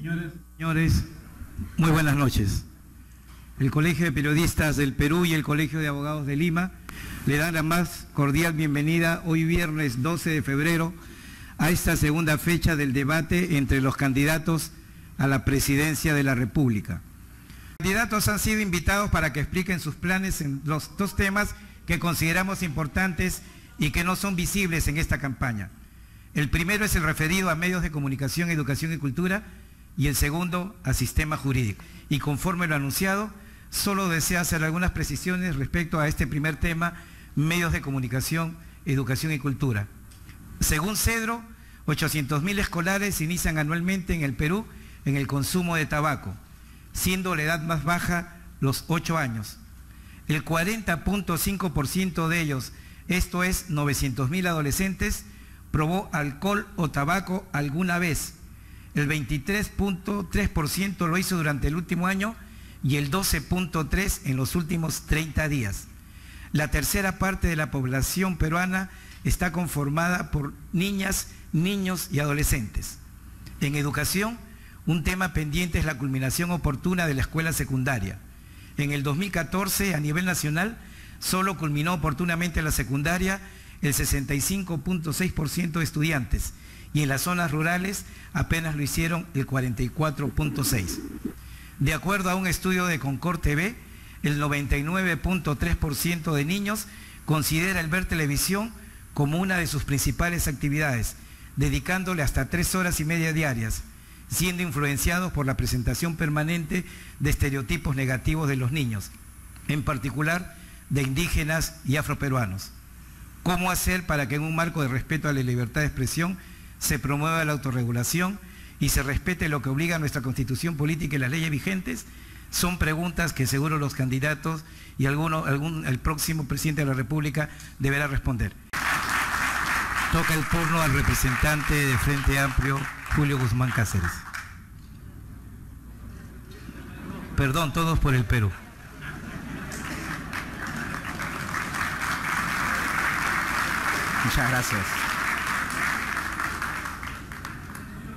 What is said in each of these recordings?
Señoras y señores, muy buenas noches. El Colegio de Periodistas del Perú y el Colegio de Abogados de Lima le dan la más cordial bienvenida hoy viernes 12 de febrero a esta segunda fecha del debate entre los candidatos a la presidencia de la República. Los candidatos han sido invitados para que expliquen sus planes en los dos temas que consideramos importantes y que no son visibles en esta campaña. El primero es el referido a medios de comunicación, educación y cultura, y el segundo a sistema jurídico. Y conforme lo anunciado, solo deseo hacer algunas precisiones respecto a este primer tema, medios de comunicación, educación y cultura. Según Cedro, 800.000 escolares inician anualmente en el Perú en el consumo de tabaco, siendo la edad más baja los 8 años. El 40.5% de ellos, esto es 900.000 adolescentes, probó alcohol o tabaco alguna vez. El 23.3% lo hizo durante el último año y el 12.3% en los últimos 30 días. La tercera parte de la población peruana está conformada por niñas, niños y adolescentes. En educación, un tema pendiente es la culminación oportuna de la escuela secundaria. En el 2014, a nivel nacional, solo culminó oportunamente la secundaria el 65.6% de estudiantes y en las zonas rurales apenas lo hicieron el 44.6%. De acuerdo a un estudio de Concord TV, el 99.3% de niños considera el ver televisión como una de sus principales actividades, dedicándole hasta 3 horas y media diarias, siendo influenciados por la presentación permanente de estereotipos negativos de los niños, en particular de indígenas y afroperuanos. ¿Cómo hacer para que en un marco de respeto a la libertad de expresión se promueva la autorregulación y se respete lo que obliga a nuestra Constitución política y las leyes vigentes? Son preguntas que seguro los candidatos y el próximo presidente de la República deberá responder. Toca el turno al representante de Frente Amplio, Julio Guzmán Cáceres. Perdón, todos por el Perú. Muchas gracias.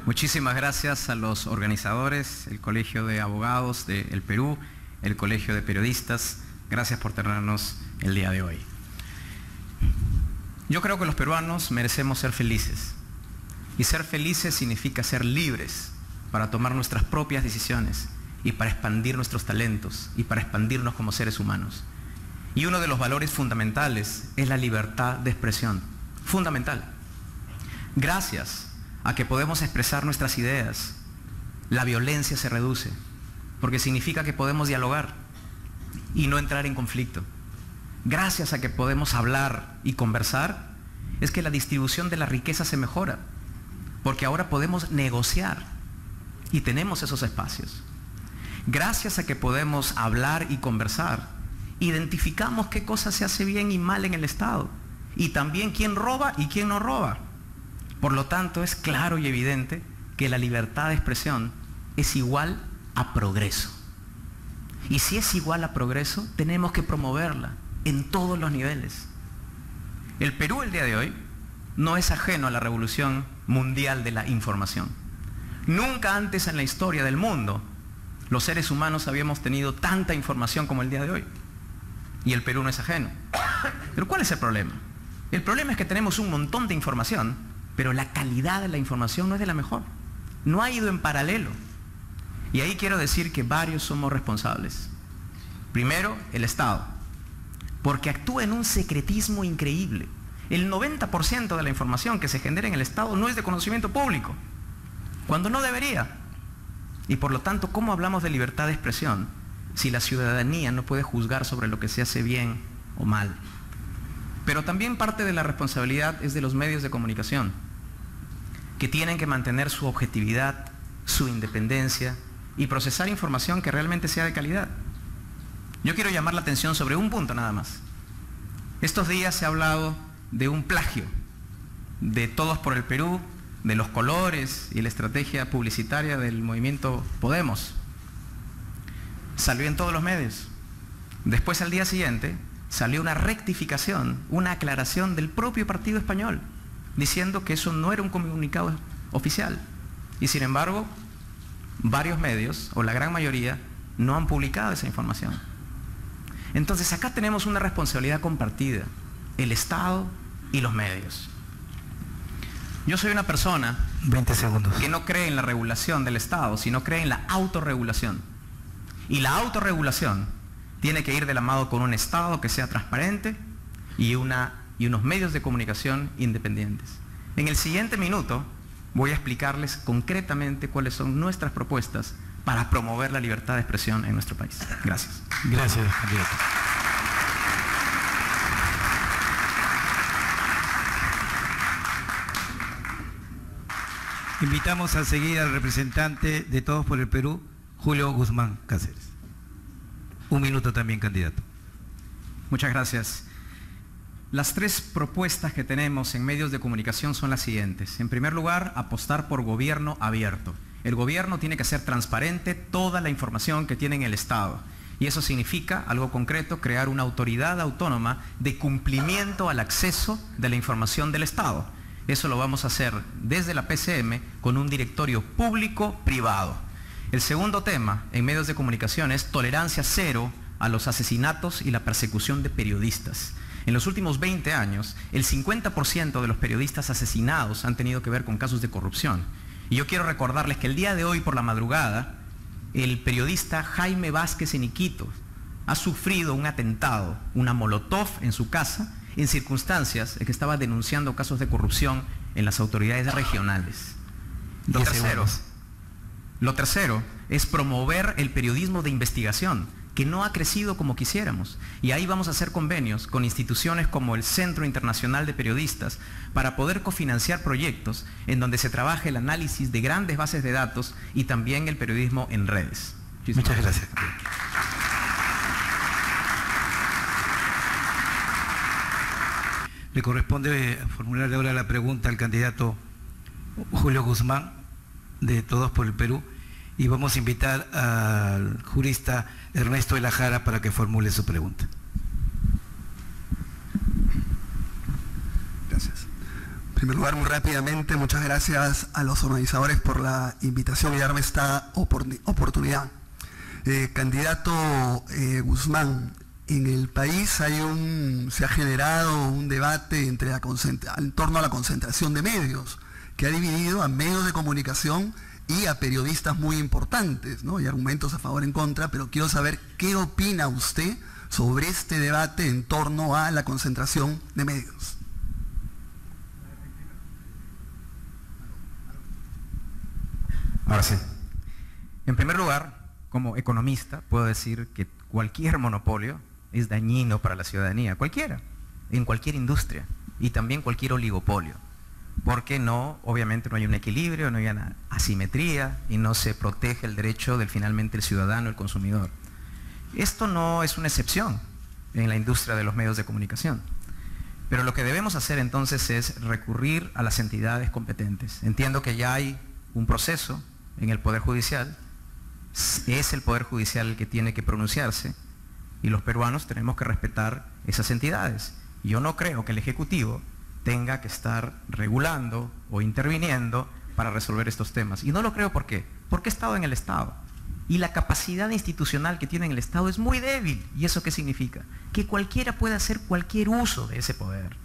Muchísimas gracias a los organizadores, el Colegio de Abogados del Perú, el Colegio de Periodistas. Gracias por tenernos el día de hoy. Yo creo que los peruanos merecemos ser felices. Y ser felices significa ser libres para tomar nuestras propias decisiones y para expandir nuestros talentos y para expandirnos como seres humanos. Y uno de los valores fundamentales es la libertad de expresión. Fundamental. Gracias a que podemos expresar nuestras ideas, la violencia se reduce, porque significa que podemos dialogar y no entrar en conflicto. Gracias a que podemos hablar y conversar, es que la distribución de la riqueza se mejora, porque ahora podemos negociar y tenemos esos espacios. Gracias a que podemos hablar y conversar, identificamos qué cosa se hace bien y mal en el Estado, y también quién roba y quién no roba. Por lo tanto, es claro y evidente que la libertad de expresión es igual a progreso. Y si es igual a progreso, tenemos que promoverla en todos los niveles. El Perú el día de hoy no es ajeno a la revolución mundial de la información. Nunca antes en la historia del mundo los seres humanos habíamos tenido tanta información como el día de hoy. Y el Perú no es ajeno. Pero ¿cuál es el problema? El problema es que tenemos un montón de información, pero la calidad de la información no es de la mejor. No ha ido en paralelo. Y ahí quiero decir que varios somos responsables. Primero, el Estado, porque actúa en un secretismo increíble. El 90% de la información que se genera en el Estado no es de conocimiento público, cuando no debería. Y por lo tanto, ¿cómo hablamos de libertad de expresión si la ciudadanía no puede juzgar sobre lo que se hace bien o mal? Pero también parte de la responsabilidad es de los medios de comunicación, que tienen que mantener su objetividad, su independencia y procesar información que realmente sea de calidad. Yo quiero llamar la atención sobre un punto nada más. Estos días se ha hablado de un plagio de Todos por el Perú, de los colores y la estrategia publicitaria del movimiento Podemos. Salió en todos los medios. Después, al día siguiente, salió una rectificación, una aclaración del propio partido español, diciendo que eso no era un comunicado oficial. Y sin embargo, varios medios, o la gran mayoría, no han publicado esa información. Entonces acá tenemos una responsabilidad compartida, el Estado y los medios. Yo soy una persona 20 segundos. Que no cree en la regulación del Estado, sino cree en la autorregulación. Y la autorregulación tiene que ir de la mano con un Estado que sea transparente y unos medios de comunicación independientes. En el siguiente minuto voy a explicarles concretamente cuáles son nuestras propuestas para promover la libertad de expresión en nuestro país. Gracias. Gracias, candidato. Invitamos a seguir al representante de Todos por el Perú, Julio Guzmán Cáceres. 1 minuto también, candidato. Muchas gracias. Las 3 propuestas que tenemos en medios de comunicación son las siguientes. En primer lugar, apostar por gobierno abierto. El gobierno tiene que hacer transparente toda la información que tiene en el Estado. Y eso significa, algo concreto, crear una autoridad autónoma de cumplimiento al acceso de la información del Estado. Eso lo vamos a hacer desde la PCM con un directorio público-privado. El segundo tema en medios de comunicación es tolerancia cero a los asesinatos y la persecución de periodistas. En los últimos 20 años, el 50% de los periodistas asesinados han tenido que ver con casos de corrupción. Y yo quiero recordarles que el día de hoy por la madrugada, el periodista Jaime Vázquez en Iquitos ha sufrido un atentado, una molotov en su casa, en circunstancias en que estaba denunciando casos de corrupción en las autoridades regionales. Lo tercero es promover el periodismo de investigación, que no ha crecido como quisiéramos. Y ahí vamos a hacer convenios con instituciones como el Centro Internacional de Periodistas para poder cofinanciar proyectos en donde se trabaje el análisis de grandes bases de datos y también el periodismo en redes. Muchas gracias. Le corresponde formularle ahora la pregunta al candidato Julio Guzmán, de Todos por el Perú, y vamos a invitar al jurista Ernesto de la Jara para que formule su pregunta. Gracias. En primer lugar, muy rápidamente, muchas gracias a los organizadores por la invitación y darme esta oportunidad. Candidato Guzmán, en el país se ha generado un debate en torno a la concentración de medios, que ha dividido a medios de comunicación y a periodistas muy importantes, ¿no? Hay argumentos a favor y en contra, pero quiero saber qué opina usted sobre este debate en torno a la concentración de medios. Ahora sí. En primer lugar, como economista, puedo decir que cualquier monopolio es dañino para la ciudadanía, cualquiera, en cualquier industria, y también cualquier oligopolio. Porque obviamente no hay un equilibrio, no hay una asimetría y no se protege el derecho del finalmente el ciudadano, el consumidor. Esto no es una excepción en la industria de los medios de comunicación. Pero lo que debemos hacer entonces es recurrir a las entidades competentes. Entiendo que ya hay un proceso en el Poder Judicial, es el Poder Judicial el que tiene que pronunciarse y los peruanos tenemos que respetar esas entidades. Yo no creo que el Ejecutivo tenga que estar regulando o interviniendo para resolver estos temas. Y no lo creo, ¿por qué? Porque he estado en el Estado. Y la capacidad institucional que tiene el Estado es muy débil. ¿Y eso qué significa? Que cualquiera puede hacer cualquier uso de ese poder.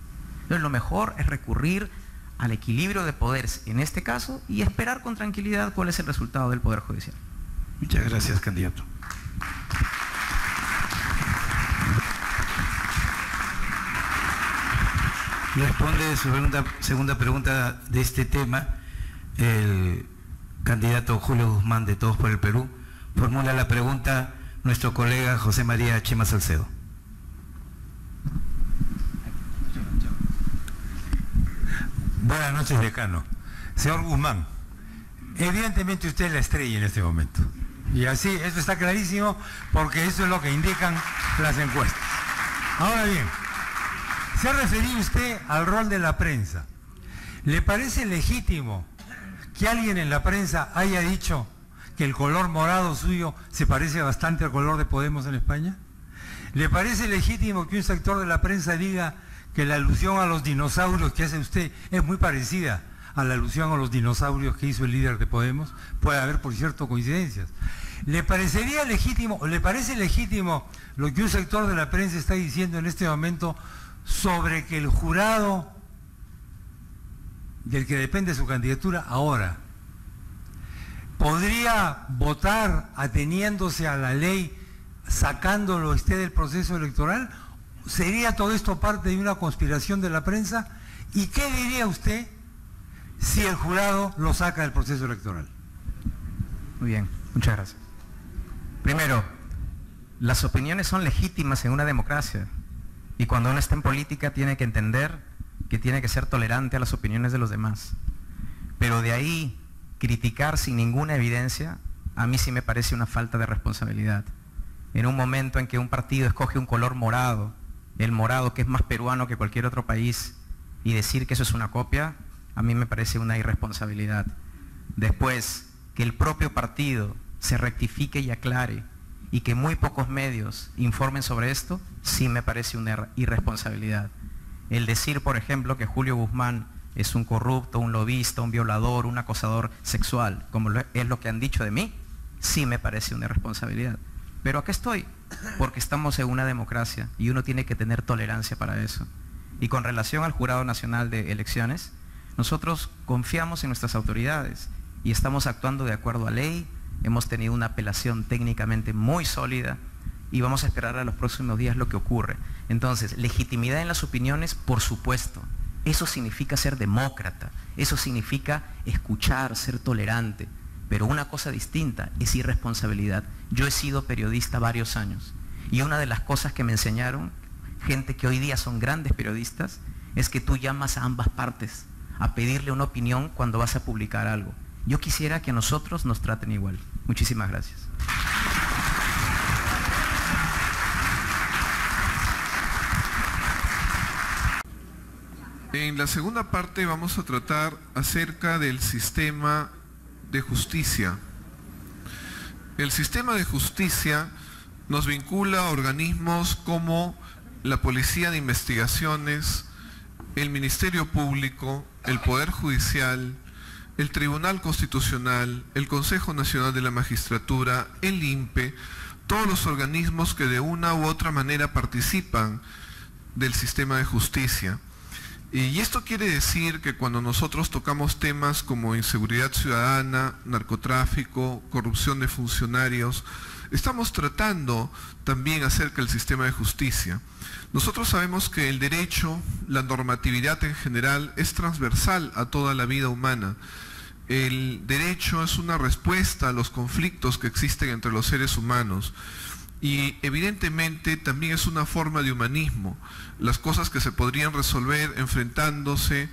Entonces lo mejor es recurrir al equilibrio de poderes en este caso y esperar con tranquilidad cuál es el resultado del Poder Judicial. Muchas gracias, candidato. Responde su segunda pregunta de este tema el candidato Julio Guzmán de Todos por el Perú. Formula la pregunta nuestro colega José María Chema Salcedo. Buenas noches, decano. Señor Guzmán, evidentemente usted es la estrella en este momento. Y así, eso está clarísimo porque eso es lo que indican las encuestas. Ahora bien, se ha referido usted al rol de la prensa. ¿Le parece legítimo que alguien en la prensa haya dicho que el color morado suyo se parece bastante al color de Podemos en España? ¿Le parece legítimo que un sector de la prensa diga que la alusión a los dinosaurios que hace usted es muy parecida a la alusión a los dinosaurios que hizo el líder de Podemos. Puede haber, por cierto, coincidencias. ¿Le parecería legítimo, o le parece legítimo lo que un sector de la prensa está diciendo en este momento sobre que el jurado del que depende su candidatura ahora podría votar ateniéndose a la ley, sacándolo usted del proceso electoral? ¿Sería todo esto parte de una conspiración de la prensa? ¿Y qué diría usted si el jurado lo saca del proceso electoral? Muy bien, muchas gracias. Primero, las opiniones son legítimas en una democracia, y cuando uno está en política tiene que entender que tiene que ser tolerante a las opiniones de los demás. Pero de ahí criticar sin ninguna evidencia, a mí sí me parece una falta de responsabilidad. En un momento en que un partido escoge un color morado, el morado que es más peruano que cualquier otro país, y decir que eso es una copia, a mí me parece una irresponsabilidad. Después, que el propio partido se rectifique y aclare, y que muy pocos medios informen sobre esto, sí me parece una irresponsabilidad. El decir, por ejemplo, que Julio Guzmán es un corrupto, un lobista, un violador, un acosador sexual, como es lo que han dicho de mí, sí me parece una irresponsabilidad. Pero aquí estoy, porque estamos en una democracia y uno tiene que tener tolerancia para eso. Y con relación al Jurado Nacional de Elecciones, nosotros confiamos en nuestras autoridades y estamos actuando de acuerdo a ley. Hemos tenido una apelación técnicamente muy sólida y vamos a esperar a los próximos días lo que ocurre. Entonces, legitimidad en las opiniones, por supuesto. Eso significa ser demócrata, eso significa escuchar, ser tolerante. Pero una cosa distinta es irresponsabilidad. Yo he sido periodista varios años y una de las cosas que me enseñaron gente que hoy día son grandes periodistas es que tú llamas a ambas partes a pedirle una opinión cuando vas a publicar algo. Yo quisiera que a nosotros nos traten igual. Muchísimas gracias. En la segunda parte vamos a tratar acerca del sistema de justicia. El sistema de justicia nos vincula a organismos como la Policía de Investigaciones, el Ministerio Público, el Poder Judicial, el Tribunal Constitucional, el Consejo Nacional de la Magistratura, el INPE, todos los organismos que de una u otra manera participan del sistema de justicia. Y esto quiere decir que cuando nosotros tocamos temas como inseguridad ciudadana, narcotráfico, corrupción de funcionarios, estamos tratando también acerca del sistema de justicia. Nosotros sabemos que el derecho, la normatividad en general, es transversal a toda la vida humana. El derecho es una respuesta a los conflictos que existen entre los seres humanos. Y evidentemente también es una forma de humanismo. Las cosas que se podrían resolver enfrentándose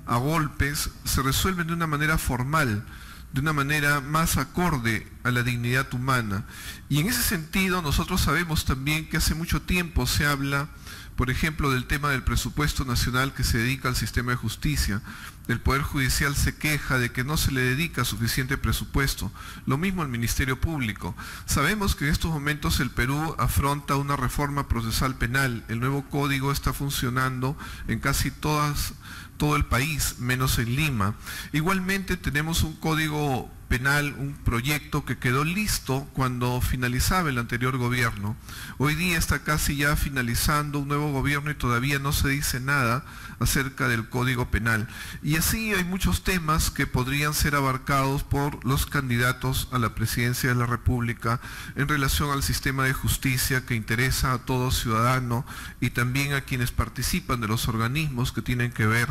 a golpes se resuelven de una manera formal, de una manera más acorde a la dignidad humana. Y en ese sentido nosotros sabemos también que hace mucho tiempo se habla, por ejemplo, del tema del presupuesto nacional que se dedica al sistema de justicia. El Poder Judicial se queja de que no se le dedica suficiente presupuesto. Lo mismo el Ministerio Público. Sabemos que en estos momentos el Perú afronta una reforma procesal penal. El nuevo código está funcionando en casi todo el país, menos en Lima. Igualmente tenemos un código penal, un proyecto que quedó listo cuando finalizaba el anterior gobierno. Hoy día está casi ya finalizando un nuevo gobierno y todavía no se dice nada acerca del código penal. Y así hay muchos temas que podrían ser abarcados por los candidatos a la presidencia de la República en relación al sistema de justicia que interesa a todo ciudadano y también a quienes participan de los organismos que tienen que ver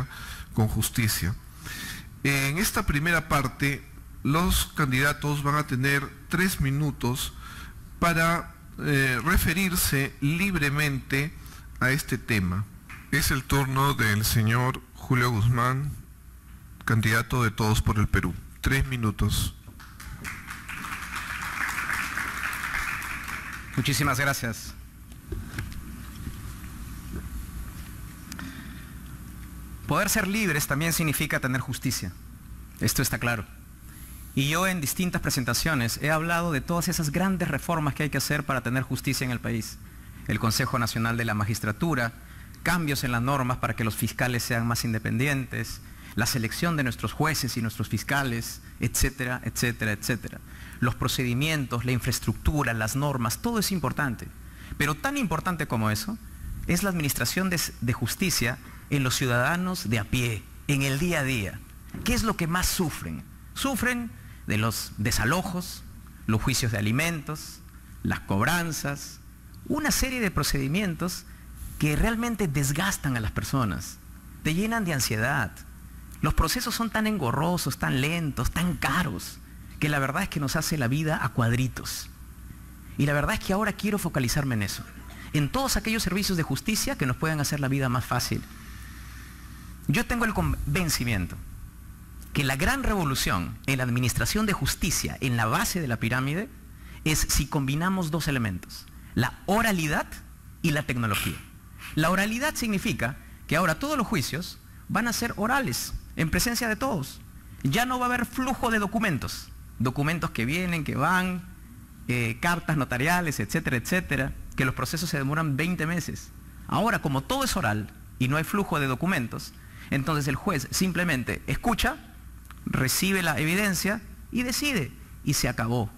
con justicia. En esta primera parte, los candidatos van a tener 3 minutos para referirse libremente a este tema. Es el turno del señor Julio Guzmán, candidato de Todos por el Perú. 3 minutos. Muchísimas gracias. Poder ser libres también significa tener justicia. Esto está claro. Y yo en distintas presentaciones he hablado de todas esas grandes reformas que hay que hacer para tener justicia en el país. El Consejo Nacional de la Magistratura, cambios en las normas para que los fiscales sean más independientes, la selección de nuestros jueces y nuestros fiscales, etcétera, etcétera, etcétera. Los procedimientos, la infraestructura, las normas, todo es importante. Pero tan importante como eso es la administración de justicia en los ciudadanos de a pie, en el día a día. ¿Qué es lo que más sufren? Sufren de los desalojos, los juicios de alimentos, las cobranzas, una serie de procedimientos que realmente desgastan a las personas, te llenan de ansiedad. Los procesos son tan engorrosos, tan lentos, tan caros, que la verdad es que nos hace la vida a cuadritos. Y la verdad es que ahora quiero focalizarme en eso, en todos aquellos servicios de justicia que nos puedan hacer la vida más fácil. Yo tengo el convencimiento que la gran revolución en la administración de justicia, en la base de la pirámide, es si combinamos dos elementos, la oralidad y la tecnología. La oralidad significa que ahora todos los juicios van a ser orales, en presencia de todos. Ya no va a haber flujo de documentos, documentos que vienen, que van, cartas notariales, etcétera, etcétera, que los procesos se demoran 20 meses. Ahora, como todo es oral y no hay flujo de documentos, entonces el juez simplemente escucha, recibe la evidencia y decide, y se acabó.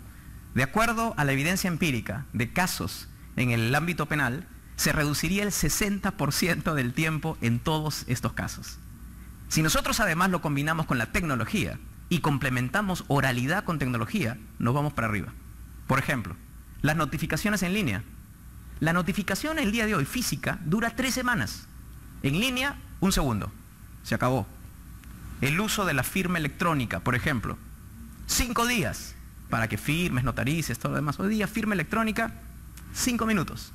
De acuerdo a la evidencia empírica de casos en el ámbito penal, se reduciría el 60% del tiempo en todos estos casos. Si nosotros además lo combinamos con la tecnología y complementamos oralidad con tecnología, nos vamos para arriba. Por ejemplo, las notificaciones en línea. La notificación el día de hoy física dura 3 semanas. En línea, 1 segundo. Se acabó. El uso de la firma electrónica, por ejemplo, 5 días para que firmes, notarices, todo lo demás. Hoy día, firma electrónica, 5 minutos.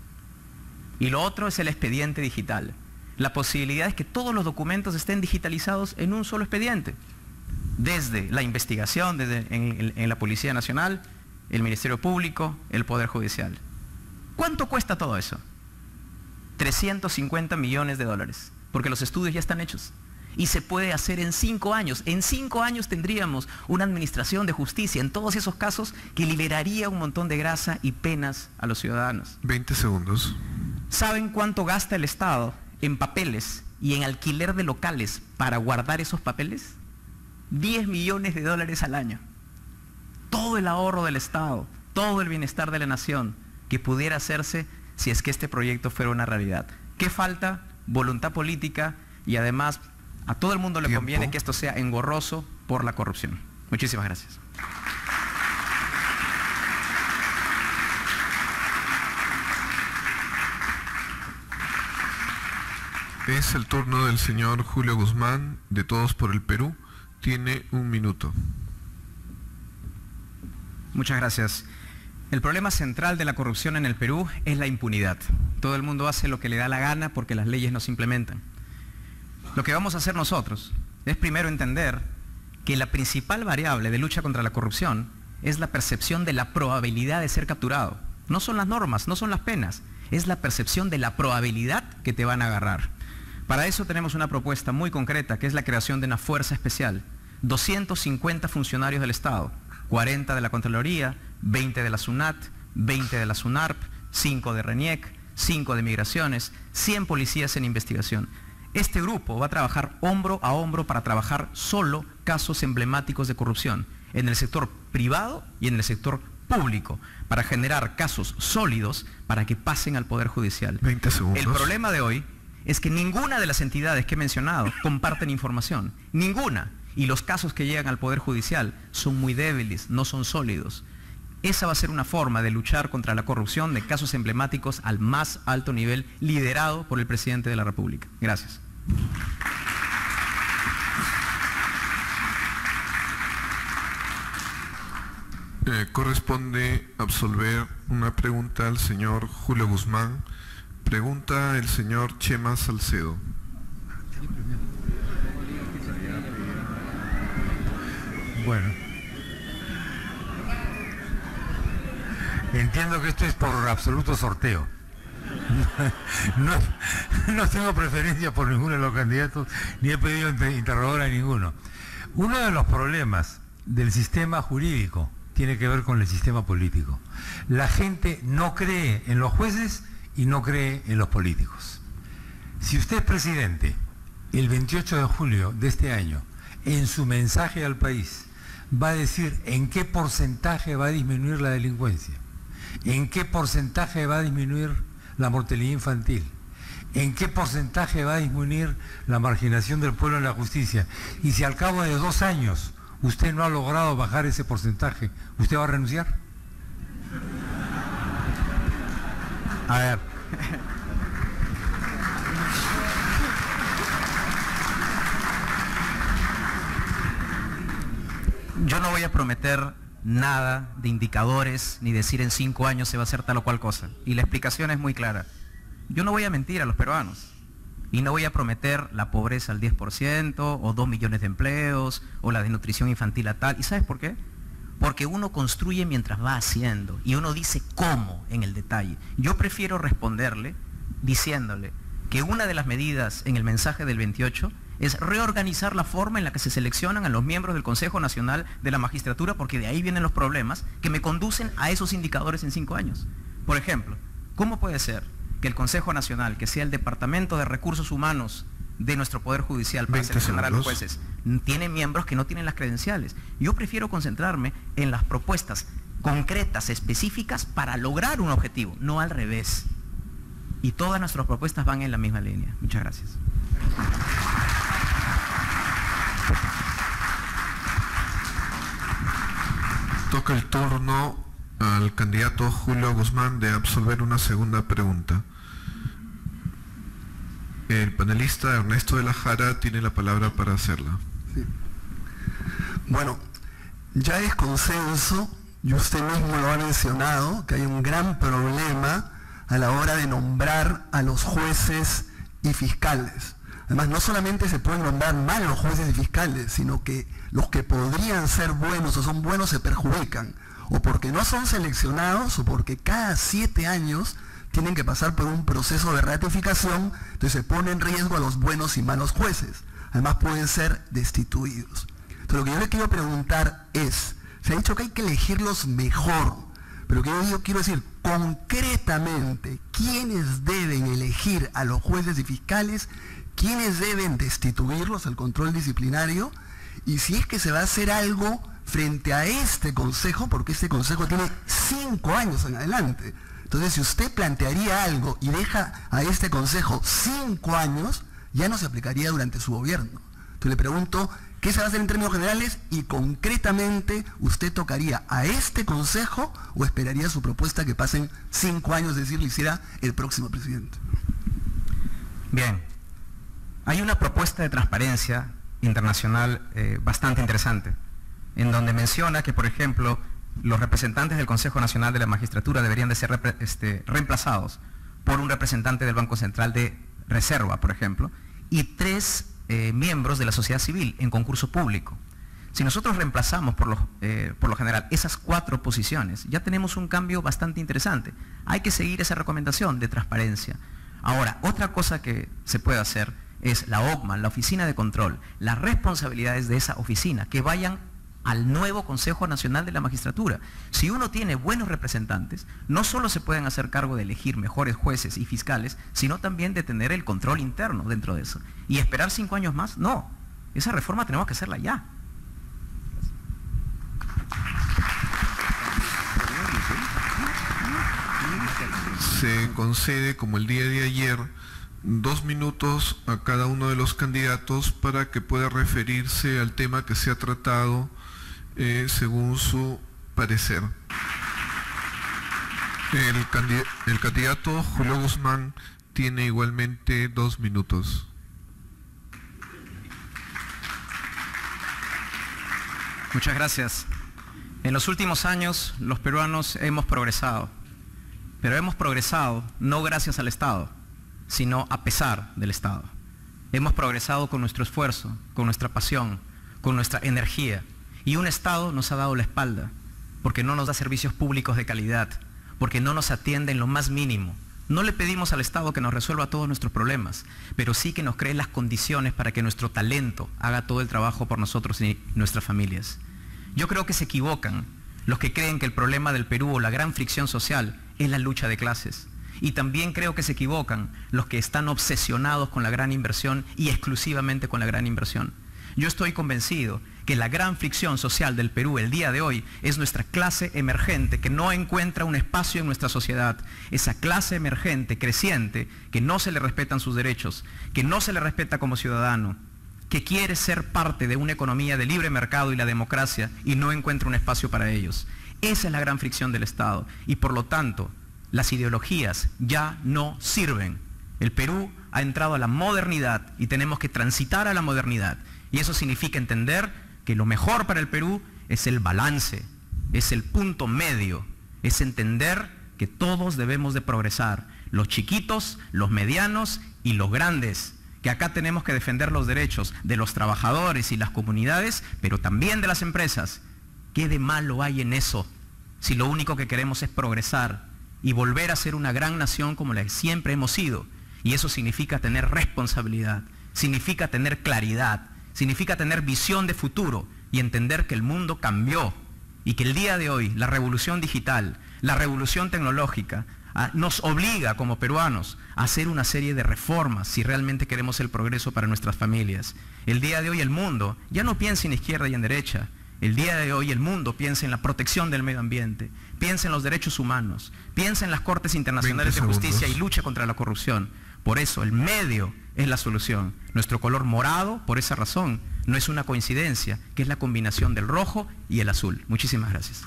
Y lo otro es el expediente digital. La posibilidad es que todos los documentos estén digitalizados en un solo expediente. Desde la investigación, en la Policía Nacional, el Ministerio Público, el Poder Judicial. ¿Cuánto cuesta todo eso? 350 millones de dólares, porque los estudios ya están hechos. Y se puede hacer en 5 años. En 5 años tendríamos una administración de justicia en todos esos casos que liberaría un montón de grasa y penas a los ciudadanos. 20 segundos. ¿Saben cuánto gasta el Estado en papeles y en alquiler de locales para guardar esos papeles? 10 millones de dólares al año. Todo el ahorro del Estado, todo el bienestar de la nación que pudiera hacerse si es que este proyecto fuera una realidad. ¿Qué falta? Voluntad política y además a todo el mundo le conviene que esto sea engorroso por la corrupción. Muchísimas gracias. Es el turno del señor Julio Guzmán, de Todos por el Perú. Tiene 1 minuto. Muchas gracias. El problema central de la corrupción en el Perú es la impunidad. Todo el mundo hace lo que le da la gana porque las leyes no se implementan. Lo que vamos a hacer nosotros es primero entender que la principal variable de lucha contra la corrupción es la percepción de la probabilidad de ser capturado. No son las normas, no son las penas, es la percepción de la probabilidad que te van a agarrar. Para eso tenemos una propuesta muy concreta, que es la creación de una fuerza especial. 250 funcionarios del Estado, 40 de la Contraloría, 20 de la SUNAT, 20 de la SUNARP, 5 de RENIEC, 5 de Migraciones, 100 policías en investigación. Este grupo va a trabajar hombro a hombro para trabajar solo casos emblemáticos de corrupción, en el sector privado y en el sector público, para generar casos sólidos para que pasen al Poder Judicial. 20 segundos. El problema de hoy es que ninguna de las entidades que he mencionado comparten información, ninguna, y los casos que llegan al Poder Judicial son muy débiles, no son sólidos. Esa va a ser una forma de luchar contra la corrupción de casos emblemáticos al más alto nivel, liderado por el presidente de la República. Gracias. Corresponde absolver una pregunta al señor Julio Guzmán. Pregunta el señor Chema Salcedo. Bueno, entiendo que esto es por absoluto sorteo. No tengo preferencia por ninguno de los candidatos, ni he pedido interrogar a ninguno. Uno de los problemas del sistema jurídico tiene que ver con el sistema político. La gente no cree en los jueces y no cree en los políticos. Si usted es presidente el 28 de julio de este año en su mensaje al país va a decir en qué porcentaje va a disminuir la delincuencia, en qué porcentaje va a disminuir la mortalidad infantil, en qué porcentaje va a disminuir la marginación del pueblo en la justicia, y si al cabo de 2 años usted no ha logrado bajar ese porcentaje, ¿usted va a renunciar? A ver. Yo no voy a prometer nada de indicadores, ni decir en 5 años se va a hacer tal o cual cosa. Y la explicación es muy clara. Yo no voy a mentir a los peruanos. Y no voy a prometer la pobreza al 10%, o 2 millones de empleos, o la desnutrición infantil a tal. ¿Y sabes por qué? Porque uno construye mientras va haciendo, y uno dice cómo en el detalle. Yo prefiero responderle diciéndole que una de las medidas en el mensaje del 28 es reorganizar la forma en la que se seleccionan a los miembros del Consejo Nacional de la Magistratura, porque de ahí vienen los problemas que me conducen a esos indicadores en 5 años. Por ejemplo, ¿cómo puede ser que el Consejo Nacional, que sea el Departamento de Recursos Humanos de nuestro Poder Judicial para seleccionar a los jueces, tiene miembros que no tienen las credenciales? Yo prefiero concentrarme en las propuestas concretas, específicas, para lograr un objetivo, no al revés. Y todas nuestras propuestas van en la misma línea. Muchas gracias. Toca el turno al candidato Julio Guzmán de absolver una segunda pregunta. El panelista Ernesto de la Jara tiene la palabra para hacerla. Sí. Bueno, ya es consenso, y usted mismo lo ha mencionado, que hay un gran problema a la hora de nombrar a los jueces y fiscales. Además, no solamente se pueden nombrar mal los jueces y fiscales, sino que los que podrían ser buenos o son buenos se perjudican, o porque no son seleccionados, o porque cada 7 años tienen que pasar por un proceso de ratificación, entonces se pone en riesgo a los buenos y malos jueces. Además, pueden ser destituidos. Entonces, lo que yo le quiero preguntar es, se ha dicho que hay que elegirlos mejor, pero que yo quiero decir concretamente quiénes deben elegir a los jueces y fiscales, quiénes deben destituirlos, el control disciplinario, y si es que se va a hacer algo frente a este consejo, porque este consejo tiene 5 años en adelante. Entonces, si usted plantearía algo y deja a este consejo 5 años, ya no se aplicaría durante su gobierno. Entonces le pregunto, ¿qué se va a hacer en términos generales? Y concretamente, ¿usted tocaría a este consejo o esperaría su propuesta que pasen 5 años, es decir, lo hiciera el próximo presidente? Bien, hay una propuesta de transparencia internacional bastante interesante, en donde menciona que, por ejemplo, los representantes del Consejo Nacional de la Magistratura deberían de ser reemplazados por un representante del Banco Central de Reserva, por ejemplo, y 3 miembros de la sociedad civil en concurso público. Si nosotros reemplazamos por lo general esas 4 posiciones, ya tenemos un cambio bastante interesante. Hay que seguir esa recomendación de transparencia. Ahora, otra cosa que se puede hacer es la OCMA, la Oficina de Control, las responsabilidades de esa oficina, que vayan al nuevo Consejo Nacional de la Magistratura. Si uno tiene buenos representantes, no solo se pueden hacer cargo de elegir mejores jueces y fiscales, sino también de tener el control interno dentro de eso. ¿Y esperar 5 años más? No. Esa reforma tenemos que hacerla ya. Se concede, como el día de ayer, 2 minutos a cada uno de los candidatos para que pueda referirse al tema que se ha tratado según su parecer. El candidato Julio Guzmán tiene igualmente 2 minutos. Muchas gracias. En los últimos años los peruanos hemos progresado, pero hemos progresado no gracias al Estado, sino a pesar del Estado. Hemos progresado con nuestro esfuerzo, con nuestra pasión, con nuestra energía, y un Estado nos ha dado la espalda, porque no nos da servicios públicos de calidad, porque no nos atiende en lo más mínimo. No le pedimos al Estado que nos resuelva todos nuestros problemas, pero sí que nos cree las condiciones para que nuestro talento haga todo el trabajo por nosotros y nuestras familias. Yo creo que se equivocan los que creen que el problema del Perú o la gran fricción social es la lucha de clases. Y también creo que se equivocan los que están obsesionados con la gran inversión y exclusivamente con la gran inversión. Yo estoy convencido que la gran fricción social del Perú el día de hoy es nuestra clase emergente que no encuentra un espacio en nuestra sociedad. Esa clase emergente, creciente, que no se le respetan sus derechos, que no se le respeta como ciudadano, que quiere ser parte de una economía de libre mercado y la democracia y no encuentra un espacio para ellos. Esa es la gran fricción del Estado y por lo tanto las ideologías ya no sirven. El Perú ha entrado a la modernidad y tenemos que transitar a la modernidad y eso significa entender que lo mejor para el Perú es el balance, es el punto medio, es entender que todos debemos de progresar, los chiquitos, los medianos y los grandes, que acá tenemos que defender los derechos de los trabajadores y las comunidades, pero también de las empresas. ¿Qué de malo hay en eso? Si lo único que queremos es progresar y volver a ser una gran nación como la que siempre hemos sido. Y eso significa tener responsabilidad, significa tener claridad, significa tener visión de futuro y entender que el mundo cambió y que el día de hoy la revolución digital, la revolución tecnológica nos obliga como peruanos a hacer una serie de reformas si realmente queremos el progreso para nuestras familias. El día de hoy el mundo ya no piensa en izquierda y en derecha. El día de hoy el mundo piensa en la protección del medio ambiente, piensa en los derechos humanos, piensa en las Cortes Internacionales de Justicia y lucha contra la corrupción. Por eso el medio es la solución. Nuestro color morado, por esa razón, no es una coincidencia, que es la combinación del rojo y el azul. Muchísimas gracias.